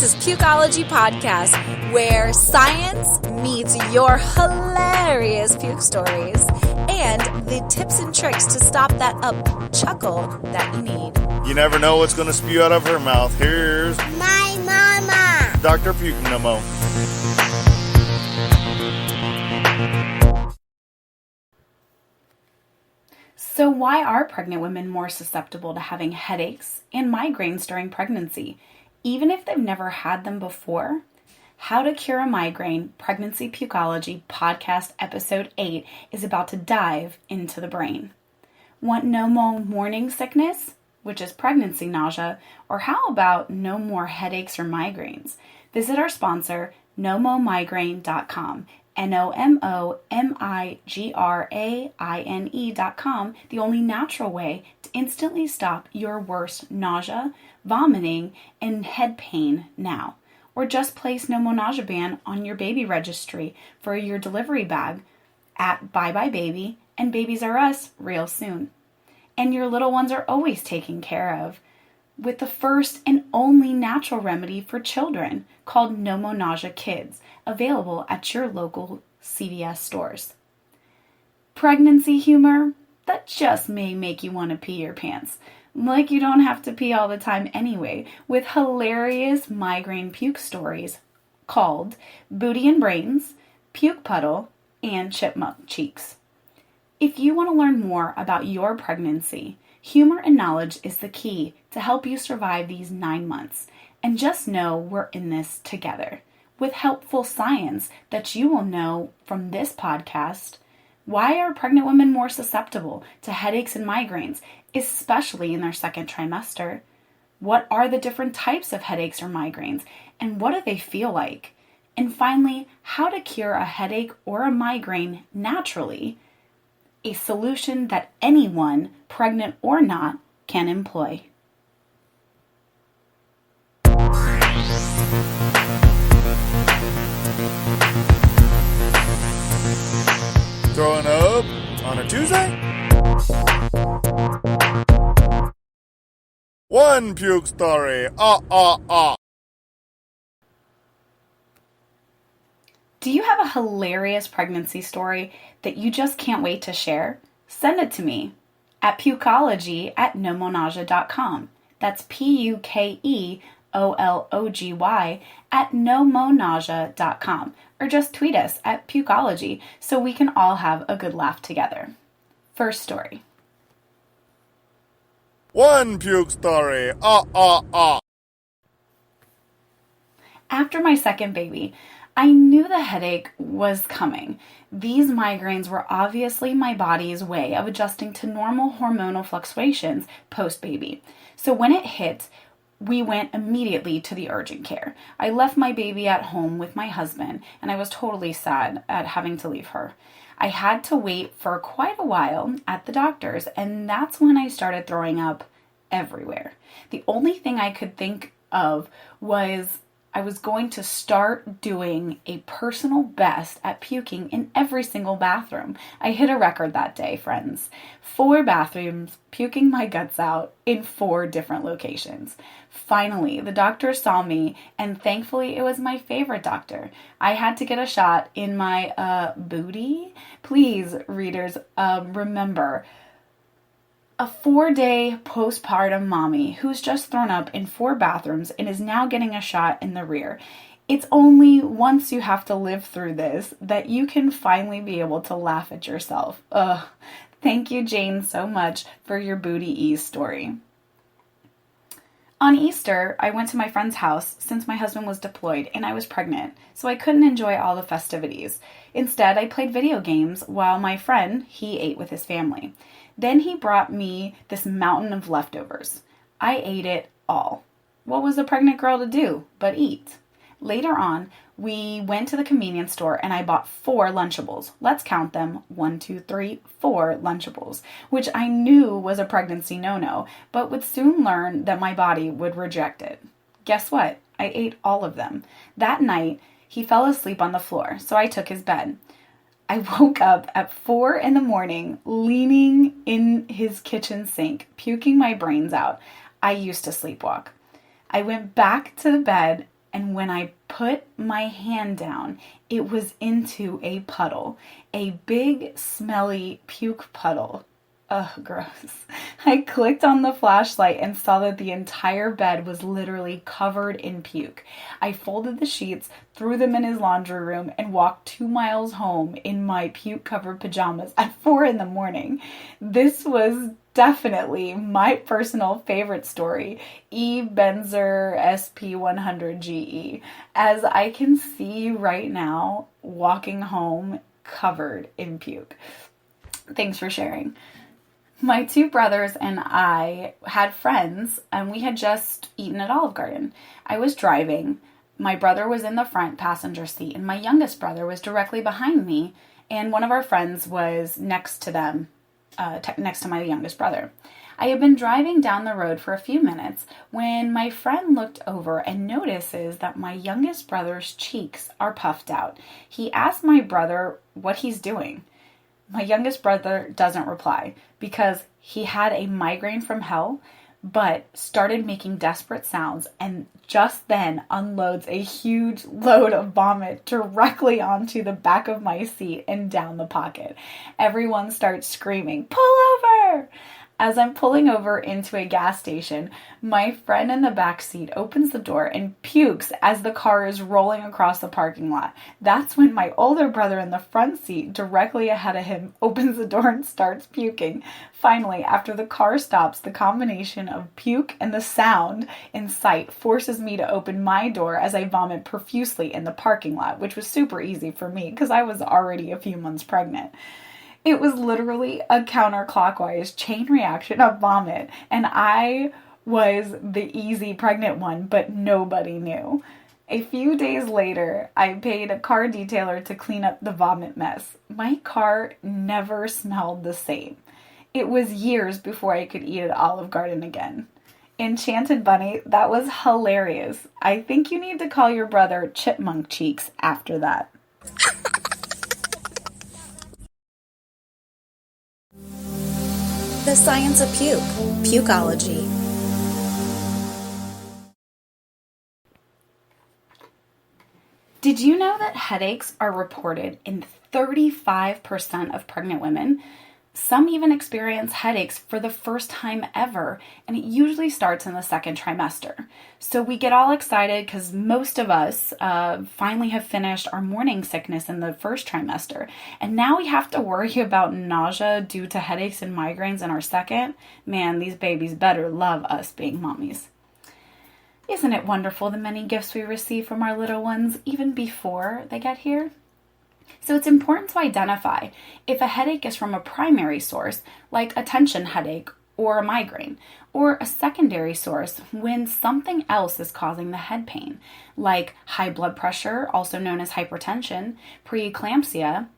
This is Pukeology Podcast, where science meets your hilarious puke stories and the tips and tricks to stop that up chuckle that you need. You never know what's going to spew out of her mouth. Here's my mama, Dr. Pukeology. So why are pregnant women more susceptible to having headaches and migraines during pregnancy, even if they've never had them before? How to Cure a Migraine, Pregnancy Pukeology Podcast Episode 8 is about to dive into the brain. Want no more morning sickness, which is pregnancy nausea, or how about no more headaches or migraines? Visit our sponsor, nomomigraine.com. NOMOMIGRAINE.com, the only natural way to instantly stop your worst nausea, vomiting, and head pain now. Or just place Nomonazepam on your baby registry for your delivery bag at Bye Bye Baby and Babies R Us real soon. And your little ones are always taken care of with the first and only natural remedy for children called Nomonaza Kids, available at your local CVS stores. Pregnancy humor? That just may make you want to pee your pants. Like you don't have to pee all the time anyway, with hilarious migraine puke stories called Booty and Brains, Puke Puddle, and Chipmunk Cheeks. If you want to learn more about your pregnancy, humor and knowledge is the key to help you survive these 9 months. And just know we're in this together, with helpful science that you will know from this podcast. Why are pregnant women more susceptible to headaches and migraines, especially in their second trimester? What are the different types of headaches or migraines, and what do they feel like? And finally, how to cure a headache or a migraine naturally, a solution that anyone, pregnant or not, can employ. throwing up on a Tuesday. One puke story. Do you have a hilarious pregnancy story that you just can't wait to share? Send it to me at pukeology@nomonaza.com. That's PUKEOLOGY at nomonaza.com. Or just tweet us at Pukeology so we can all have a good laugh together. First story. One puke story. After my second baby, I knew the headache was coming. These migraines were obviously my body's way of adjusting to normal hormonal fluctuations post-baby. So when it hit, we went immediately to the urgent care. I left my baby at home with my husband, and I was totally sad at having to leave her. I had to wait for quite a while at the doctor's, and that's when I started throwing up everywhere. The only thing I could think of was I was going to start doing a personal best at puking in every single bathroom. I hit a record that day, friends. 4 bathrooms, puking my guts out in 4 different locations. Finally, the doctor saw me, and thankfully it was my favorite doctor. I had to get a shot in my booty. Please, readers, remember, a 4-day postpartum mommy who's just thrown up in 4 bathrooms and is now getting a shot in the rear. It's only once you have to live through this that you can finally be able to laugh at yourself. Ugh. Thank you, Jane, so much for your booty ease story. On Easter, I went to my friend's house since my husband was deployed and I was pregnant, so I couldn't enjoy all the festivities. Instead, I played video games while my friend, he ate with his family. Then he brought me this mountain of leftovers. I ate it all. What was a pregnant girl to do but eat? Later on, we went to the convenience store and I bought 4 Lunchables. Let's count them. 1, 2, 3, 4 Lunchables, which I knew was a pregnancy no-no, but would soon learn that my body would reject it. Guess what? I ate all of them. That night, he fell asleep on the floor, so I took his bed. I woke up at 4 in the morning, leaning in his kitchen sink, puking my brains out. I used to sleepwalk. I went back to the bed And when I put my hand down, it was into a puddle, a big, smelly puke puddle. Ugh, gross. I clicked on the flashlight and saw that the entire bed was literally covered in puke. I folded the sheets, threw them in his laundry room, and walked 2 miles home in my puke-covered pajamas at 4 a.m. This was definitely my personal favorite story, Benzer SP100GE, as I can see right now walking home covered in puke. Thanks for sharing. My 2 brothers and I had friends, and we had just eaten at Olive Garden. I was driving. My brother was in the front passenger seat, and my youngest brother was directly behind me, and one of our friends was next to them, next to my youngest brother. I had been driving down the road for a few minutes when my friend looked over and notices that my youngest brother's cheeks are puffed out. He asked my brother what he's doing. My youngest brother doesn't reply because he had a migraine from hell, but started making desperate sounds and just then unloads a huge load of vomit directly onto the back of my seat and down the pocket. Everyone starts screaming, "Pull over!" As I'm pulling over into a gas station, my friend in the back seat opens the door and pukes as the car is rolling across the parking lot. That's when my older brother in the front seat, directly ahead of him, opens the door and starts puking. Finally, after the car stops, the combination of puke and the sound in sight forces me to open my door as I vomit profusely in the parking lot, which was super easy for me because I was already a few months pregnant. It was literally a counterclockwise chain reaction of vomit, and I was the easy pregnant one, but nobody knew. A few days later, I paid a car detailer to clean up the vomit mess. My car never smelled the same. It was years before I could eat at Olive Garden again. Enchanted Bunny, that was hilarious. I think you need to call your brother Chipmunk Cheeks after that. The science of puke. Pukeology. Did you know that headaches are reported in 35% of pregnant women? Some even experience headaches for the first time ever, and it usually starts in the second trimester. So we get all excited because most of us finally have finished our morning sickness in the first trimester, and now we have to worry about nausea due to headaches and migraines in our second. Man, these babies better love us being mommies. Isn't it wonderful the many gifts we receive from our little ones even before they get here? So it's important to identify if a headache is from a primary source, like a tension headache or a migraine, or a secondary source when something else is causing the head pain, like high blood pressure, also known as hypertension, preeclampsia,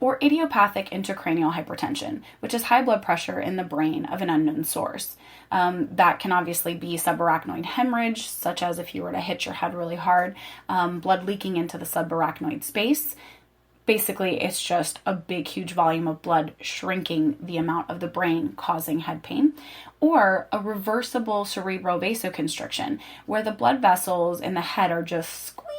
or idiopathic intracranial hypertension, which is high blood pressure in the brain of an unknown source. That can obviously be subarachnoid hemorrhage, such as if you were to hit your head really hard, blood leaking into the subarachnoid space. Basically, it's just a big, huge volume of blood shrinking the amount of the brain causing head pain. Or a reversible cerebral vasoconstriction, where the blood vessels in the head are just squeezed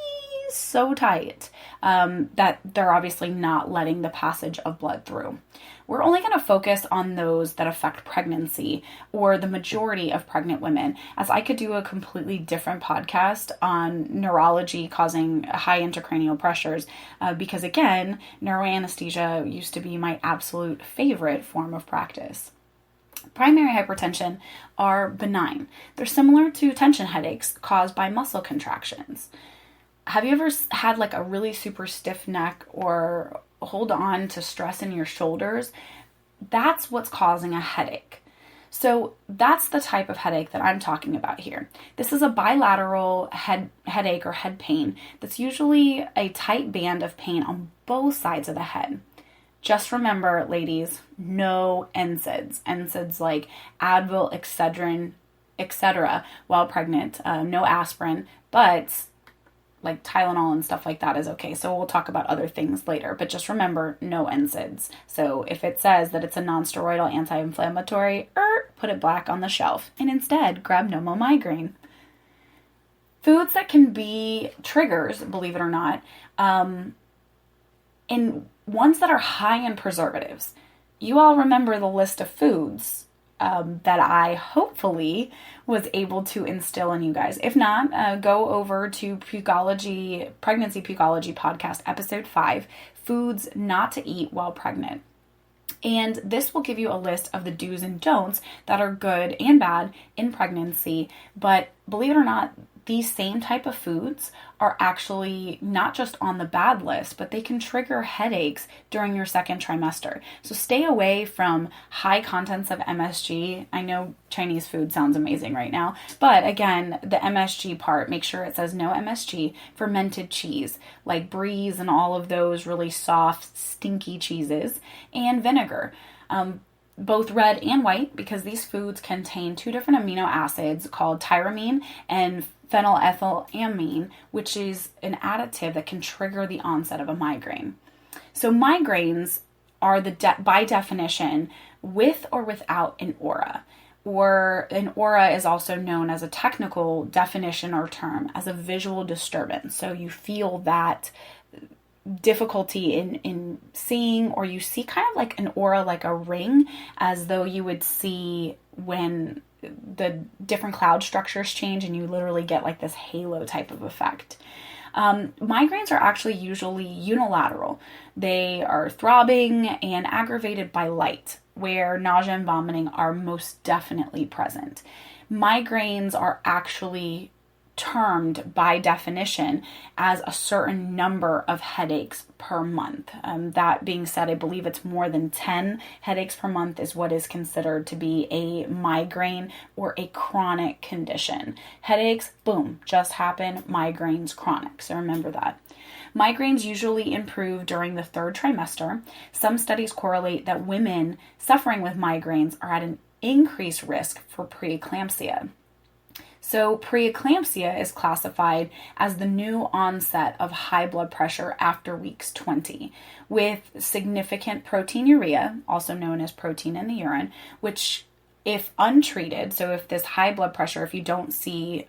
so tight that they're obviously not letting the passage of blood through. We're only going to focus on those that affect pregnancy or the majority of pregnant women, as I could do a completely different podcast on neurology causing high intracranial pressures, because again, neuroanesthesia used to be my absolute favorite form of practice. Primary hypertension are benign. They're similar to tension headaches caused by muscle contractions. Have you ever had like a really super stiff neck or hold on to stress in your shoulders? That's what's causing a headache. So that's the type of headache that I'm talking about here. This is a bilateral headache or head pain that's usually a tight band of pain on both sides of the head. Just remember, ladies, no NSAIDs. NSAIDs like Advil, Excedrin, etc. while pregnant. No aspirin, but like Tylenol and stuff like that is okay. So we'll talk about other things later, but just remember, no NSAIDs. So if it says that it's a non-steroidal anti-inflammatory, put it black on the shelf and instead grab No Mo Migraine. Foods that can be triggers, believe it or not, and ones that are high in preservatives. You all remember the list of foods that I hopefully was able to instill in you guys. If not, go over to Pukeology, Pregnancy Pukeology podcast, episode 5, Foods Not to Eat While Pregnant. And this will give you a list of the do's and don'ts that are good and bad in pregnancy. But believe it or not, these same type of foods are actually not just on the bad list, but they can trigger headaches during your second trimester. So stay away from high contents of MSG. I know Chinese food sounds amazing right now, but again, the MSG part, make sure it says no MSG. Fermented cheese, like bries and all of those really soft, stinky cheeses, and vinegar. Both red and white, because these foods contain 2 different amino acids called tyramine and phenylethylamine, which is an additive that can trigger the onset of a migraine. So migraines are by definition with or without an aura, or an aura is also known as a technical definition or term as a visual disturbance. So you feel that difficulty in seeing, or you see kind of like an aura, like a ring, as though you would see when the different cloud structures change and you literally get like this halo type of effect. Migraines are actually usually unilateral. They are throbbing and aggravated by light, where nausea and vomiting are most definitely present. Migraines are actually termed by definition as a certain number of headaches per month. That being said, I believe it's more than 10 headaches per month is what is considered to be a migraine or a chronic condition. Headaches, boom, just happen. Migraines, chronic. So remember that. Migraines usually improve during the 3rd trimester. Some studies correlate that women suffering with migraines are at an increased risk for preeclampsia. So preeclampsia is classified as the new onset of high blood pressure after weeks 20, with significant proteinuria, also known as protein in the urine, which if untreated, so if this high blood pressure, if you don't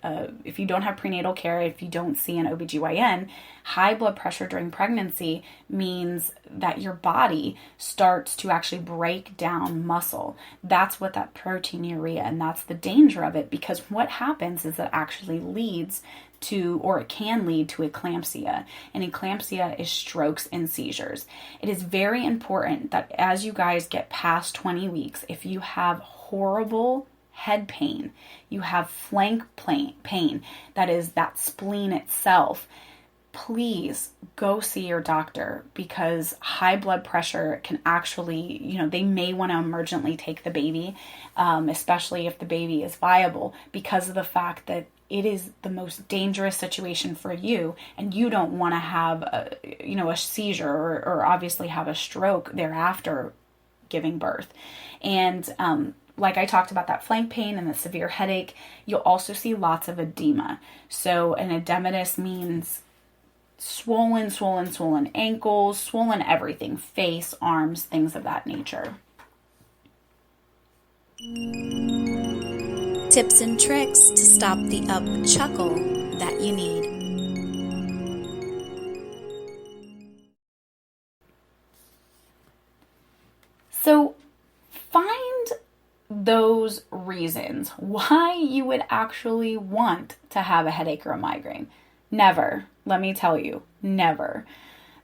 have prenatal care, if you don't see an OBGYN, high blood pressure during pregnancy means that your body starts to actually break down muscle. That's what that proteinuria, and that's the danger of it, because what happens is it actually leads to, or it can lead to, eclampsia. And eclampsia is strokes and seizures. It is very important that as you guys get past 20 weeks, if you have horrible head pain, you have flank pain, that is that spleen itself, please go see your doctor, because high blood pressure can actually, they may want to emergently take the baby, especially if the baby is viable, because of the fact that it is the most dangerous situation for you, and you don't want to have a seizure or obviously have a stroke thereafter giving birth. And like I talked about, that flank pain and the severe headache, you'll also see lots of edema. So an edematous means swollen ankles, swollen everything, face, arms, things of that nature. Tips and tricks to stop the up chuckle that you need. So find those reasons why you would actually want to have a headache or a migraine. Never. Let me tell you, never.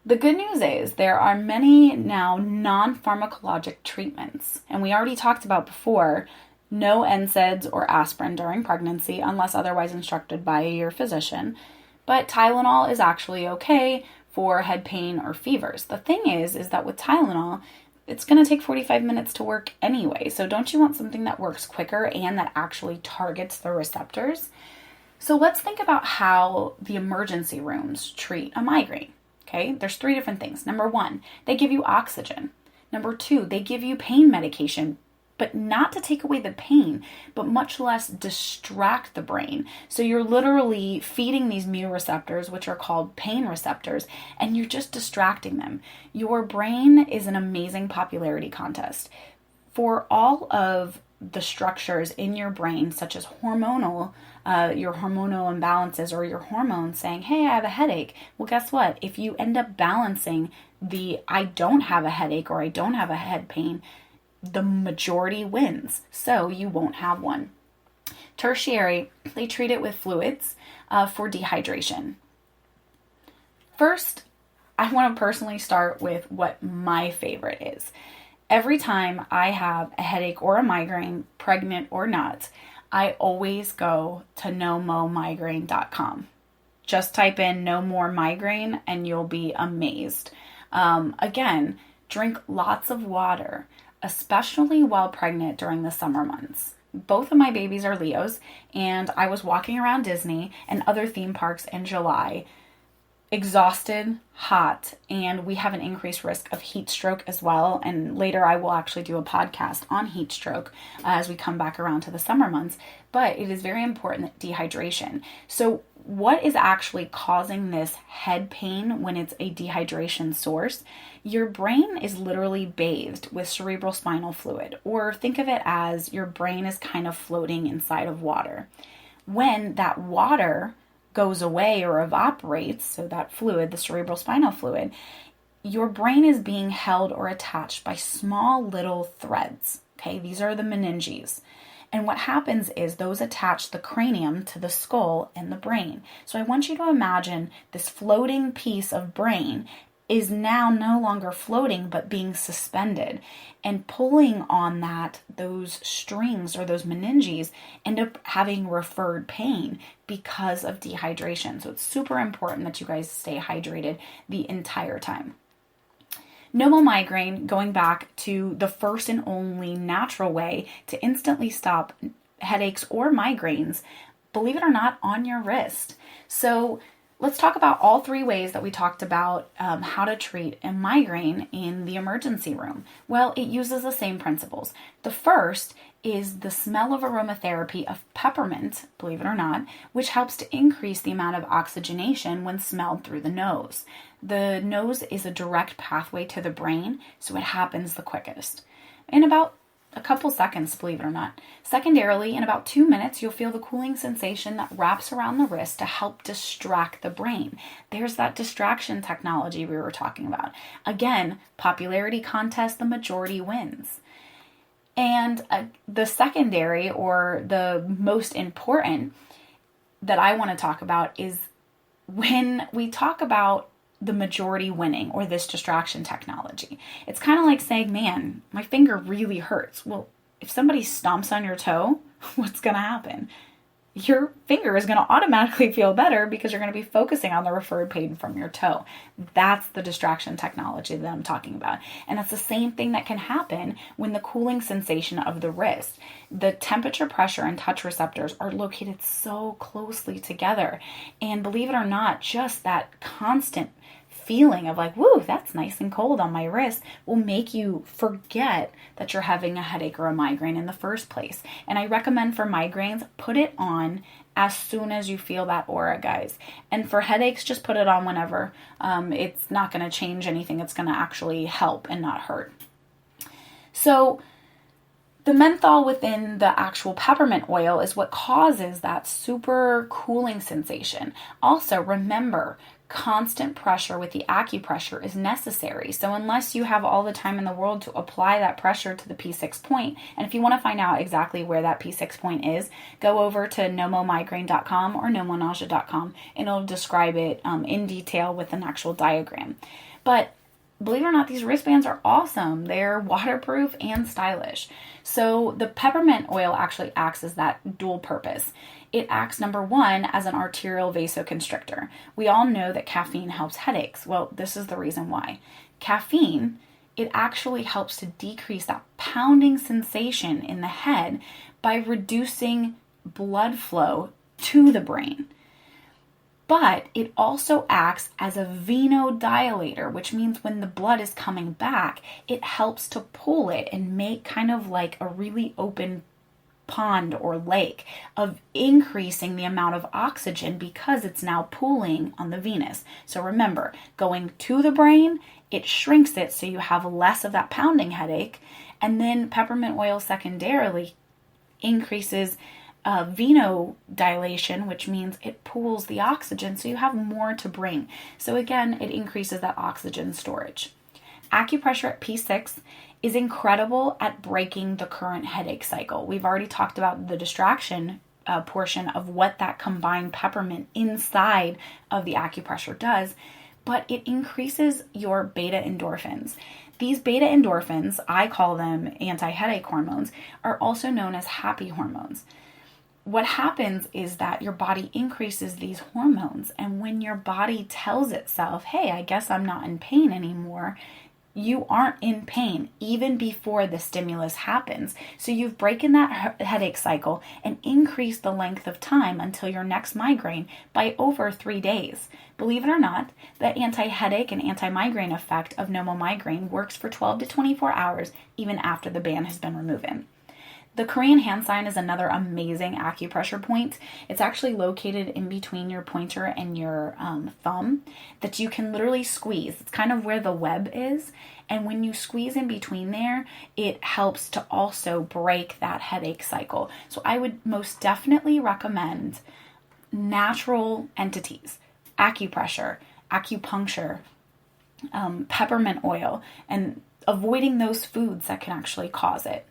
The good news is there are many now non-pharmacologic treatments. And we already talked about before, no NSAIDs or aspirin during pregnancy unless otherwise instructed by your physician. But Tylenol is actually okay for head pain or fevers. The thing is that with Tylenol, it's going to take 45 minutes to work anyway. So don't you want something that works quicker and that actually targets the receptors? So let's think about how the emergency rooms treat a migraine. Okay, there's 3 different things. Number 1, they give you oxygen. Number 2, they give you pain medication, but not to take away the pain, but much less distract the brain. So you're literally feeding these mu receptors, which are called pain receptors, and you're just distracting them. Your brain is an amazing popularity contest. For all of the structures in your brain, such as your hormonal imbalances or your hormones saying, hey, I have a headache. Well, guess what? If you end up balancing the I don't have a headache or I don't have a head pain, the majority wins. So you won't have one. Tertiary, they treat it with fluids for dehydration. First, I want to personally start with what my favorite is. Every time I have a headache or a migraine, pregnant or not, I always go to nomomigraine.com. Just type in no more migraine and you'll be amazed. Again, drink lots of water, especially while pregnant during the summer months. Both of my babies are Leos, and I was walking around Disney and other theme parks in July, exhausted, hot, and we have an increased risk of heat stroke as well. And later I will actually do a podcast on heat stroke as we come back around to the summer months. But it is very important, dehydration. So what is actually causing this head pain when it's a dehydration source? Your brain is literally bathed with cerebral spinal fluid, or think of it as your brain is kind of floating inside of water. When that water goes away or evaporates, so that fluid, the cerebral spinal fluid, your brain is being held or attached by small little threads. Okay, these are the meninges. And what happens is those attach the cranium to the skull and the brain. So I want you to imagine this floating piece of brain is now no longer floating but being suspended, and pulling on those strings or those meninges end up having referred pain because of dehydration. So it's super important that you guys stay hydrated the entire time. Migraine, going back to the first and only natural way to instantly stop headaches or migraines, believe it or not, on your wrist. So let's talk about all three ways that we talked about how to treat a migraine in the emergency room. Well, it uses the same principles. The first is the smell of aromatherapy of peppermint, believe it or not, which helps to increase the amount of oxygenation when smelled through the nose. The nose is a direct pathway to the brain, so it happens the quickest. In about a couple seconds, believe it or not. Secondarily, in about 2 minutes, you'll feel the cooling sensation that wraps around the wrist to help distract the brain. There's that distraction technology we were talking about. Again, popularity contest, the majority wins. And the secondary, or the most important that I want to talk about, is when we talk about the majority winning or this distraction technology. It's kind of like saying, man, my finger really hurts. Well, if somebody stomps on your toe, what's going to happen? Your finger is going to automatically feel better because you're going to be focusing on the referred pain from your toe. That's the distraction technology that I'm talking about. And that's the same thing that can happen when the cooling sensation of the wrist. The temperature, pressure, and touch receptors are located so closely together. And believe it or not, just that constant feeling of like, woo, that's nice and cold on my wrist will make you forget that you're having a headache or a migraine in the first place. And I recommend for migraines, put it on as soon as you feel that aura, guys. And for headaches, just put it on whenever. It's not going to change anything. It's going to actually help and not hurt. So the menthol within the actual peppermint oil is what causes that super cooling sensation. Also, remember, constant pressure with the acupressure is necessary. So unless you have all the time in the world to apply that pressure to the P6 point, and if you want to find out exactly where that P6 point is, go over to nomomigraine.com or nomonausea.com and it'll describe it in detail with an actual diagram. But believe it or not, these wristbands are awesome. They're waterproof and stylish. So the peppermint oil actually acts as that dual purpose. It acts, number one, as an arterial vasoconstrictor. We all know that caffeine helps headaches. Well, this is the reason why. Caffeine, it actually helps to decrease that pounding sensation in the head by reducing blood flow to the brain. But it also acts as a venodilator, which means when the blood is coming back, it helps to pull it and make kind of like a really open pond or lake, of increasing the amount of oxygen because it's now pooling on the venous. So remember, going to the brain, it shrinks it so you have less of that pounding headache. And then peppermint oil secondarily increases venodilation, which means it pools the oxygen, so you have more to bring. So again, it increases that oxygen storage. Acupressure at P6 is incredible at breaking the current headache cycle. We've already talked about the distraction portion of what that combined peppermint inside of the acupressure does, but it increases your beta endorphins. These beta endorphins, I call them anti-headache hormones, are also known as happy hormones. What happens is that your body increases these hormones, and when your body tells itself, hey, I guess I'm not in pain anymore, you aren't in pain even before the stimulus happens. So you've broken that headache cycle and increased the length of time until your next migraine by over 3 days. Believe it or not, the anti-headache and anti-migraine effect of normal migraine works for 12 to 24 hours even after the band has been removed. The Korean hand sign is another amazing acupressure point. It's actually located in between your pointer and your thumb that you can literally squeeze. It's kind of where the web is. And when you squeeze in between there, it helps to also break that headache cycle. So I would most definitely recommend natural entities, acupressure, acupuncture, peppermint oil, and avoiding those foods that can actually cause it.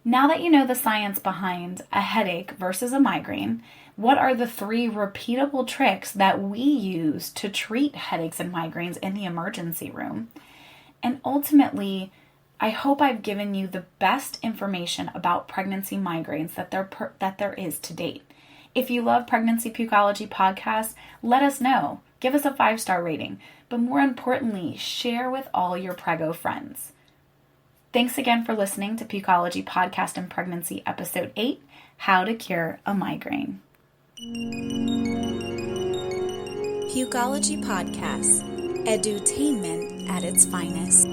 Now that you know the science behind a headache versus a migraine, what are the 3 repeatable tricks that we use to treat headaches and migraines in the emergency room? And ultimately, I hope I've given you the best information about pregnancy migraines that there is to date. If you love Pregnancy Pukeology podcast, let us know. Give us a 5-star rating. But more importantly, share with all your prego friends. Thanks again for listening to Pukeology Podcast and Pregnancy Episode 8, How to Cure a Migraine. Pukeology Podcast, edutainment at its finest.